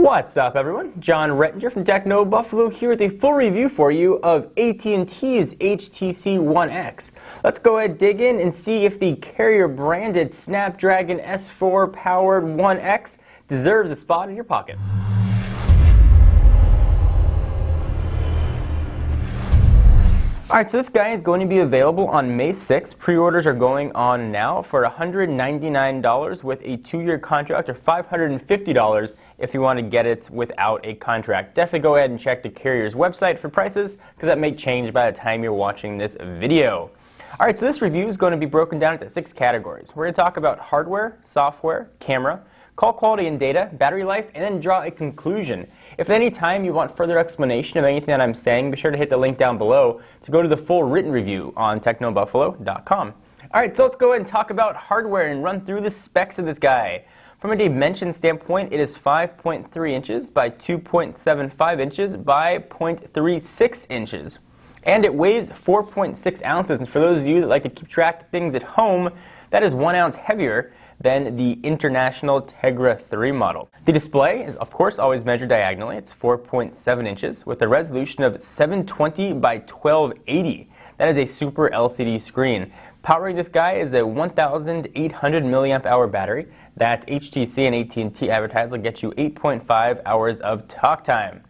What's up, everyone? John Rettinger from Techno Buffalo here with a full review for you of AT&T's HTC One X. Let's go ahead, dig in, and see if the carrier-branded Snapdragon S4 powered One X deserves a spot in your pocket. Alright, so this guy is going to be available on May 6th. Pre-orders are going on now for $199 with a 2-year contract, or $550 if you want to get it without a contract. Definitely go ahead and check the carrier's website for prices, because that may change by the time you're watching this video. Alright, so this review is going to be broken down into 6 categories. We're going to talk about hardware, software, camera, call quality and data, battery life, and then draw a conclusion. If at any time you want further explanation of anything that I'm saying, be sure to hit the link down below to go to the full written review on technobuffalo.com. Alright, so let's go ahead and talk about hardware and run through the specs of this guy. From a dimension standpoint, it is 5.3 inches by 2.75 inches by 0.36 inches. And it weighs 4.6 ounces. And for those of you that like to keep track of things at home, that is 1 ounce heavier than the international Tegra 3 model. The display is, of course, always measured diagonally. It's 4.7 inches with a resolution of 720 by 1280. That is a super LCD screen. Powering this guy is a 1,800 milliamp hour battery that HTC and AT&T advertise will get you 8.5 hours of talk time.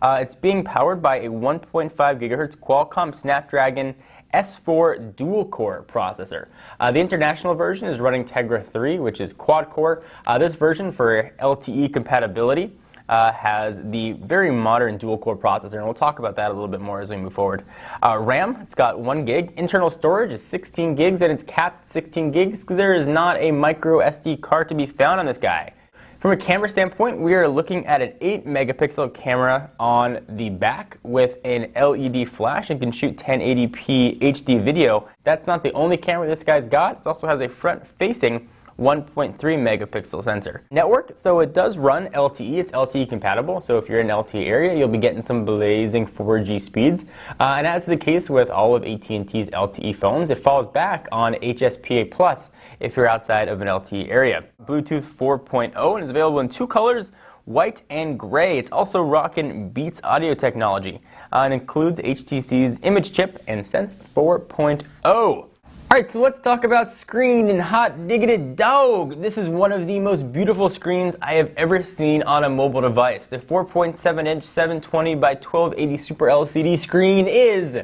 It's being powered by a 1.5 gigahertz Qualcomm Snapdragon S4 dual-core processor. The international version is running Tegra 3, which is quad-core. This version, for LTE compatibility, has the very modern dual-core processor, and we'll talk about that a little bit more as we move forward. RAM, it's got 1 gig. Internal storage is 16 gigs, and it's capped at 16 gigs. There is not a micro SD card to be found on this guy. From a camera standpoint, we are looking at an 8 megapixel camera on the back with an LED flash and can shoot 1080p HD video. That's not the only camera this guy's got. It also has a front-facing 1.3 megapixel sensor. Network, so it does run LTE. It's LTE compatible, so if you're in an LTE area, you'll be getting some blazing 4G speeds. And as is the case with all of AT&T's LTE phones, it falls back on HSPA Plus if you're outside of an LTE area. Bluetooth 4.0 and is available in 2 colors, white and gray. It's also rocking Beats audio technology and includes HTC's image chip and Sense 4.0. Alright, so let's talk about screen and hot diggity dog. This is one of the most beautiful screens I have ever seen on a mobile device. The 4.7 inch 720 by 1280 Super LCD screen is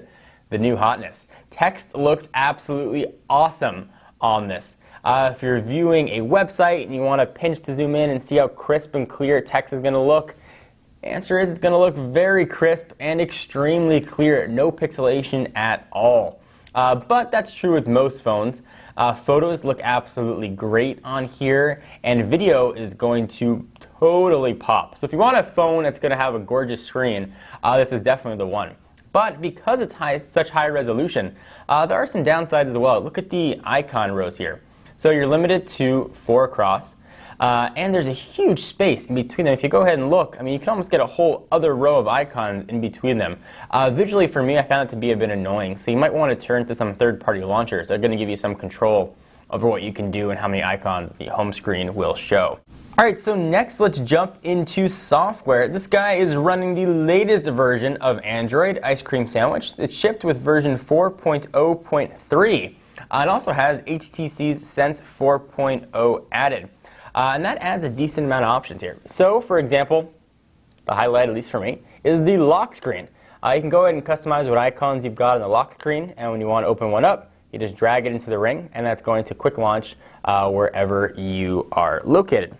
the new hotness. Text looks absolutely awesome on this. If you're viewing a website and you want to pinch to zoom in and see how crisp and clear text is going to look, the answer is it's going to look very crisp and extremely clear. No pixelation at all. But that's true with most phones. Photos look absolutely great on here, and video is going to totally pop. So if you want a phone that's going to have a gorgeous screen, this is definitely the one. But because it's such high resolution, there are some downsides as well. Look at the icon rows here. So you're limited to 4 across. And there's a huge space in between them. If you go ahead and look, I mean, you can almost get a whole other row of icons in between them. Visually, for me, I found it to be a bit annoying. So you might want to turn to some third-party launchers. They're going to give you some control over what you can do and how many icons the home screen will show. Alright, so next let's jump into software. This guy is running the latest version of Android, Ice Cream Sandwich. It's shipped with version 4.0.3. It also has HTC's Sense 4.0 added. And that adds a decent amount of options here. So, for example, the highlight, at least for me, is the lock screen. You can go ahead and customize what icons you've got on the lock screen, and when you want to open one up, you just drag it into the ring, and that's going to quick launch wherever you are located.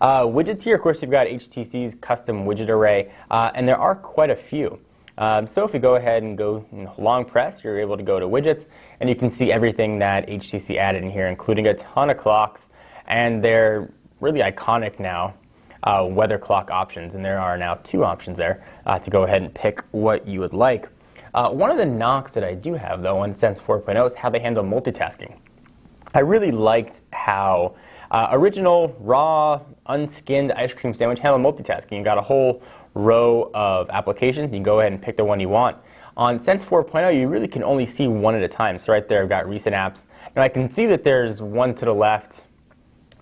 Widgets here, of course, you've got HTC's custom widget array, and there are quite a few. So if you go ahead and go long press, you're able to go to widgets, and you can see everything that HTC added in here, including a ton of clocks. And they're really iconic now, weather clock options, and there are now 2 options there to go ahead and pick what you would like. One of the knocks that I do have, though, on Sense 4.0 is how they handle multitasking. I really liked how original, raw, unskinned Ice Cream Sandwich handled multitasking. You got a whole row of applications. You can go ahead and pick the one you want. On Sense 4.0, you really can only see one at a time. So right there, I've got recent apps. Now I can see that there's one to the left.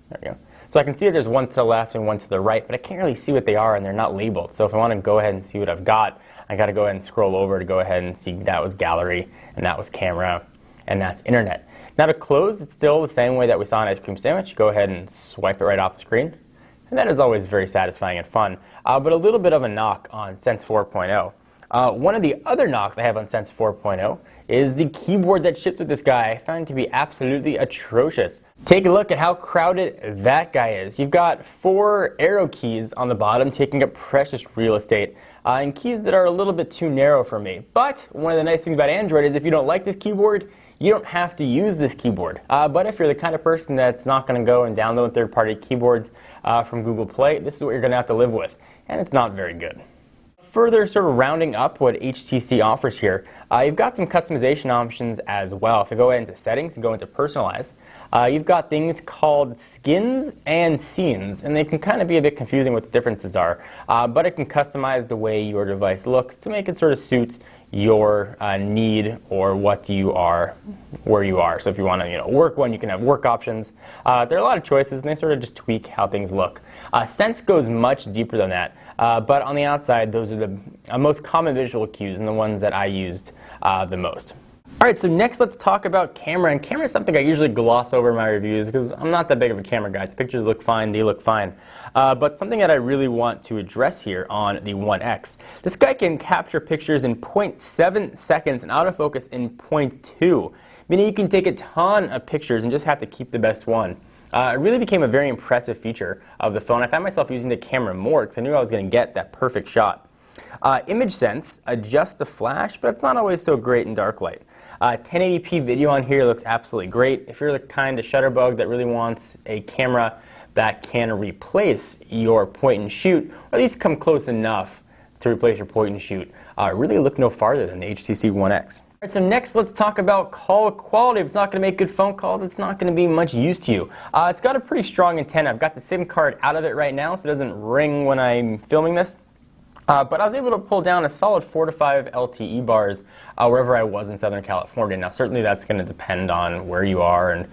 There we go. So I can see that there's one to the left and one to the right, but I can't really see what they are and they're not labeled. So if I want to go ahead and see what I've got, I got to go ahead and scroll over to go ahead and see that was gallery and that was camera and that's internet. Now to close, it's still the same way that we saw an ice cream sandwich. Go ahead and swipe it right off the screen. And that is always very satisfying and fun, but a little bit of a knock on Sense 4.0. One of the other knocks I have on Sense 4.0 is the keyboard that shipped with this guy. I found it to be absolutely atrocious. Take a look at how crowded that guy is. You've got 4 arrow keys on the bottom taking up precious real estate, and keys that are a little bit too narrow for me. But one of the nice things about Android is if you don't like this keyboard, you don't have to use this keyboard. But if you're the kind of person that's not going to go and download third-party keyboards from Google Play, this is what you're going to have to live with, and it's not very good. Further sort of rounding up what HTC offers here, you've got some customization options as well. If you go into settings and go into personalize, you've got things called skins and scenes, and they can kind of be a bit confusing what the differences are, but it can customize the way your device looks to make it sort of suit your need or what you are, where you are. So if you want to work one, you can have work options. There are a lot of choices, and they sort of just tweak how things look. Sense goes much deeper than that, but on the outside, those are the most common visual cues and the ones that I used the most. Alright, so next let's talk about camera, and camera is something I usually gloss over in my reviews because I'm not that big of a camera guy. The pictures look fine, they look fine. But something that I really want to address here on the One X. This guy can capture pictures in 0.7 seconds and autofocus in 0.2, meaning you can take a ton of pictures and just have to keep the best one. It really became a very impressive feature of the phone. I found myself using the camera more because I knew I was going to get that perfect shot. Image sense adjusts the flash, but it's not always so great in dark light. 1080p video on here looks absolutely great. If you're the kind of shutterbug that really wants a camera that can replace your point and shoot, or at least come close enough to replace your point and shoot, really look no farther than the HTC One X. Alright, so next let's talk about call quality. If it's not going to make good phone calls, it's not going to be much use to you. It's got a pretty strong antenna. I've got the SIM card out of it right now so it doesn't ring when I'm filming this. But I was able to pull down a solid 4 to 5 LTE bars wherever I was in Southern California. Now certainly that's going to depend on where you are and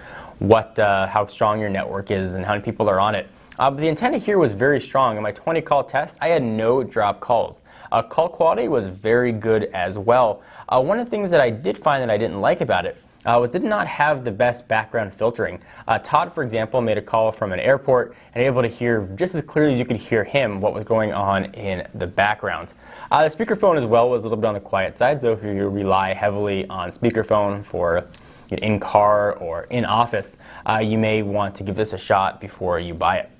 how strong your network is and how many people are on it. But the antenna here was very strong. In my 20 call test, I had no drop calls. Call quality was very good as well. One of the things that I did find that I didn't like about it was it did not have the best background filtering. Todd, for example, made a call from an airport and able to hear just as clearly as you could hear him what was going on in the background. The speakerphone as well was a little bit on the quiet side, so if you rely heavily on speakerphone for in-car or in-office, you may want to give this a shot before you buy it.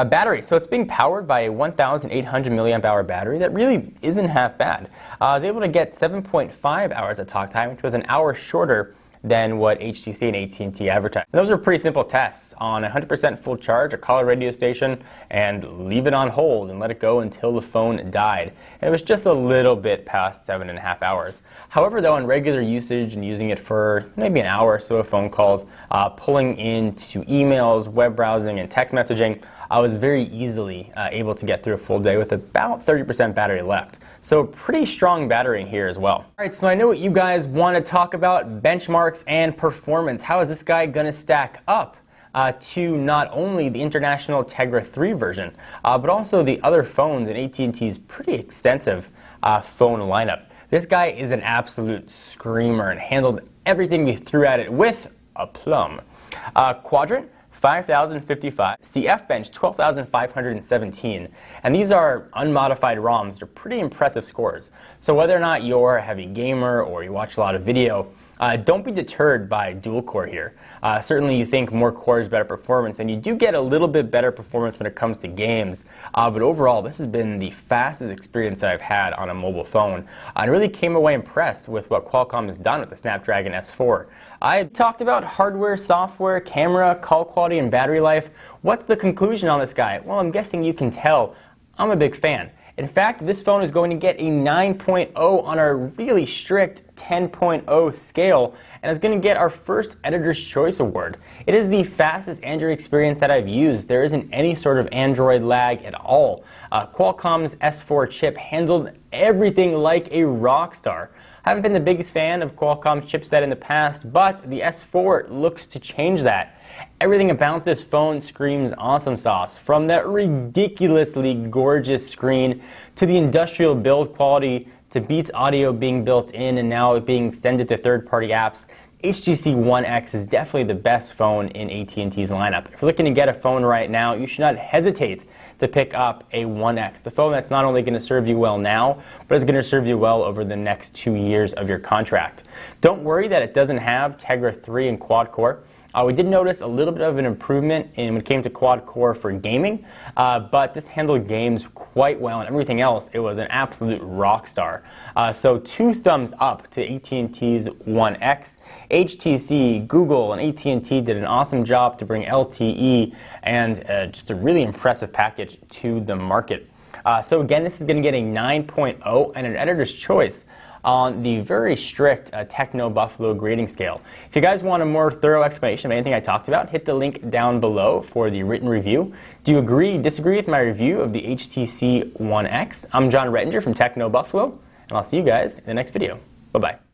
Battery. So it's being powered by a 1,800 milliamp hour battery that really isn't half bad. I was able to get 7.5 hours of talk time, which was an hour shorter than what HTC and AT&T advertised. And those were pretty simple tests on 100% full charge, a call a radio station, and leave it on hold and let it go until the phone died. And it was just a little bit past 7.5 hours. However, though, on regular usage and using it for maybe an hour or so of phone calls, pulling into emails, web browsing, and text messaging, I was very easily able to get through a full day with about 30% battery left. So pretty strong battery in here as well. Alright, so I know what you guys want to talk about, benchmarks and performance. How is this guy going to stack up to not only the international Tegra 3 version, but also the other phones in AT&T's pretty extensive phone lineup. This guy is an absolute screamer and handled everything we threw at it with aplomb. Quadrant, 5,055, CF bench 12,517, and these are unmodified ROMs. They're pretty impressive scores. So whether or not you're a heavy gamer or you watch a lot of video, don't be deterred by dual core here. Certainly you think more cores, better performance, and you do get a little bit better performance when it comes to games, but overall this has been the fastest experience that I've had on a mobile phone. I really came away impressed with what Qualcomm has done with the Snapdragon S4. I talked about hardware, software, camera, call quality, and battery life. What's the conclusion on this guy? Well, I'm guessing you can tell I'm a big fan. In fact, this phone is going to get a 9.0 on our really strict 10.0 scale, and is going to get our first Editor's Choice Award. It is the fastest Android experience that I've used. There isn't any sort of Android lag at all. Qualcomm's S4 chip handled everything like a rock star. I haven't been the biggest fan of Qualcomm's chipset in the past, but the S4 looks to change that. Everything about this phone screams awesome sauce, from that ridiculously gorgeous screen to the industrial build quality to Beats audio being built in and now being extended to third-party apps. HTC One X is definitely the best phone in AT&T's lineup. If you're looking to get a phone right now, you should not hesitate to pick up a One X, the phone that's not only going to serve you well now, but is going to serve you well over the next 2 years of your contract. Don't worry that it doesn't have Tegra 3 and quad-core. We did notice a little bit of an improvement when it came to quad-core for gaming, but this handled games quite well, and everything else, it was an absolute rock star. So 2 thumbs up to AT&T's One X. HTC, Google, and AT&T did an awesome job to bring LTE and just a really impressive package to the market. So again, this is going to get a 9.0 and an editor's choice on the very strict Techno Buffalo grading scale. If you guys want a more thorough explanation of anything I talked about, hit the link down below for the written review. Do you agree, disagree with my review of the HTC One X? I'm John Rettinger from Techno Buffalo, and I'll see you guys in the next video. Bye-bye.